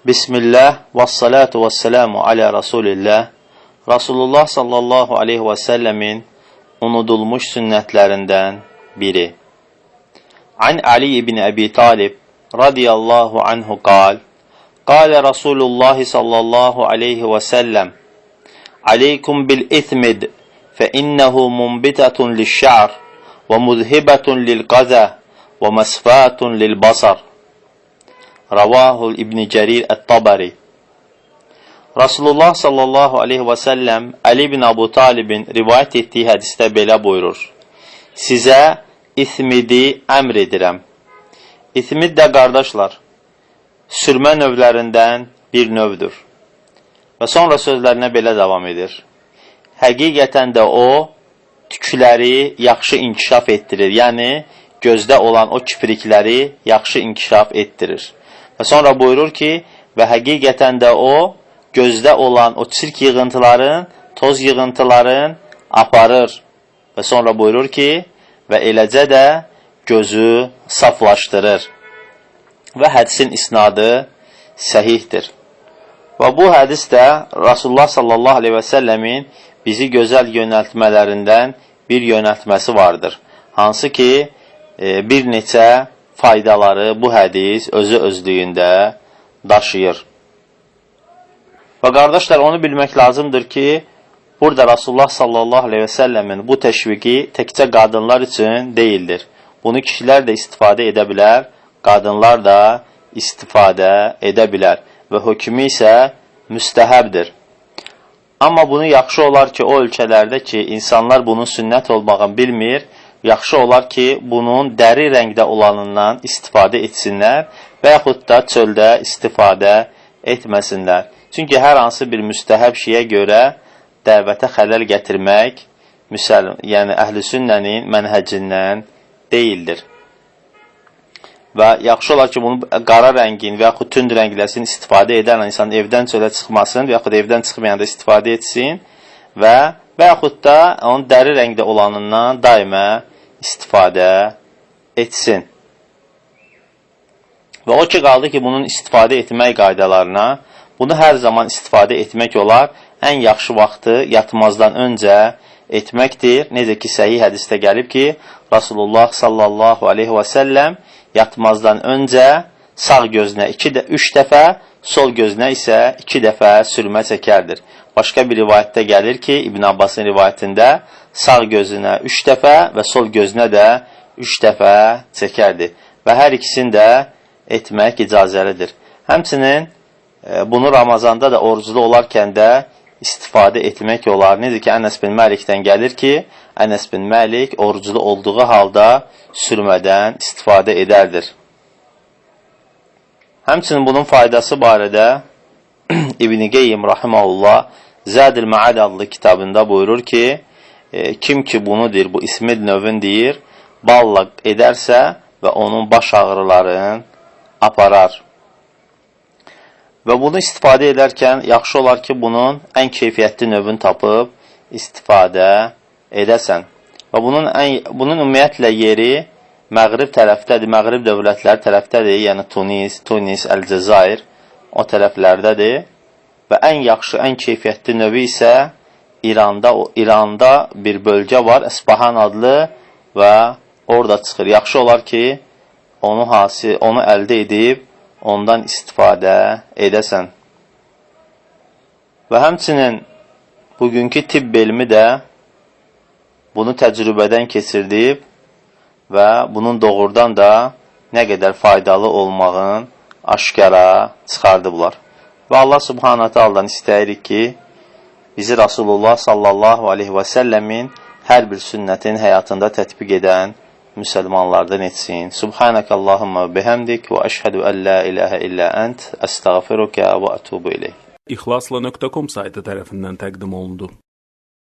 Bismillah və salatu və selamu alə Rasulillah. Rasulullah sallallahu aleyhi və səlləmin unudulmuş sünnətlərindən biri. An Ali ibn Abi Talib radiyallahu anhu qal, qalə Rasulullah sallallahu aleyhi və səlləm, aleykum bil ithmid, fə innəhu munbitatun liş-şa'r və muzhibatun lil-qaza və masfatun lil-basar. Ravahul İbn Cerir et-Tabari. Rasulullah sallallahu aleyhi və səlləm Ali ibn Abu Talibin rivayət etdiyi hədisdə belə buyurur. Sizə ithmidi əmr edirəm. İthmid də qardaşlar, sürmə növlərindən bir növdür. Və sonra sözlərinə belə davam edir. Həqiqətən də o, tükləri yaxşı inkişaf etdirir. Yəni, gözdə olan o kiprikləri yaxşı inkişaf etdirir. Və sonra buyurur ki, və həqiqətən də o, gözdə olan o çirk yığıntıların, toz yığıntıların aparır. Və sonra buyurur ki, və eləcə də gözü saflaşdırır. Və hədisin isnadı səhihdir. Və bu hədis də Rasulullah sallallahu aleyhi və səlləmin bizi gözəl yönəltmələrindən bir yönəltməsi vardır. Hansı ki, bir neçə faydaları bu hədis özü özlüyündə daşıyır. Və qardaşlar, onu bilmək lazımdır ki, burada Rasulullah sallallahu aleyhi və səlləmin bu təşviqi təkcə qadınlar üçün deyildir. Bunu kişilər də istifadə edə bilər, qadınlar da istifadə edə bilər və hökmü isə müstəhəbdir. Amma bunu yaxşı olar ki, o ölkələrdə ki, insanlar bunun sünnət olmağını bilmir, yaxşı olar ki, bunun dəri rəngdə olanından istifadə etsinlər və yaxud da çöldə istifadə etməsinlər. Çünki hər hansı bir müstəhəb şeyə görə dəvətə xələl gətirmək, yəni əhl-i sünnənin mənhəcindən deyildir. Və yaxşı olar ki, bunu qara rəngin və yaxud tünd rəngləsin istifadə edən insan evdən çölə çıxmasın və yaxud evdən çıxmayanda istifadə etsin və yaxud da onun dəri rəngdə olanından daimə istifadə etsin. Və o ki, qaldı ki, bunun istifadə etmək qaydalarına, bunu hər zaman istifadə etmək olar, ən yaxşı vaxtı yatmazdan öncə etməkdir. Necə ki, səhih hədisdə gəlib ki, Rasulullah sallallahu aleyhi və səlləm yatmazdan öncə sağ gözünə 3 dəfə, sol gözünə isə 2 dəfə sürmə çəkərdir. Başqa bir rivayətdə gəlir ki, İbn Abbasın rivayətində sağ gözünə 3 dəfə və sol gözünə də 3 dəfə çəkərdi. Və hər ikisini də etmək icazəlidir. Həmçinin bunu Ramazanda da oruclu olarkən də istifadə etmək olar. Necə ki, Ənəs bin Məlikdən gəlir ki, Ənəs bin Məlik oruclu olduğu halda sürmədən istifadə edərdir. Həmçinin bunun faydası barədə İbn-i Qeyyim rahiməhullah Zədil Məad adlı kitabında buyurur ki, kim ki bunu deyir, bu ismid növün deyir, balla edərsə və onun baş ağrıların aparar. Və bunu istifadə edərkən yaxşı olar ki, bunun ən keyfiyyətli növünü tapıb istifadə edəsən. Və bunun ümumiyyətlə yeri Məğrib tərəfdədir, Məğrib dövlətləri tərəfdədir, yəni Tunis, Əl-Cəzair o tərəflərdədir. Və ən yaxşı, ən keyfiyyətli növü isə İranda bir bölgə var, Əsbahan adlı və orada çıxır. Yaxşı olar ki, onu əldə edib, ondan istifadə edəsən. Və həmçinin bugünkü tibb elmi də bunu təcrübədən keçirdib və bunun doğrudan da nə qədər faydalı olmağın aşkara çıxardıblar. Və Allah subhanahu ta'aladan istəyirik ki, bizi Rasulullah sallallahu aleyhi və səlləmin hər bir sünnətin həyatında tətbiq edən müsəlmanlardan etsin. Subhanəkəllahumma və bihamdik və əşhədu ən la ilahə illə ənt, əstəğfirukə və ətubu ileyh. İxlasla.com saytı tərəfindən təqdim olundu.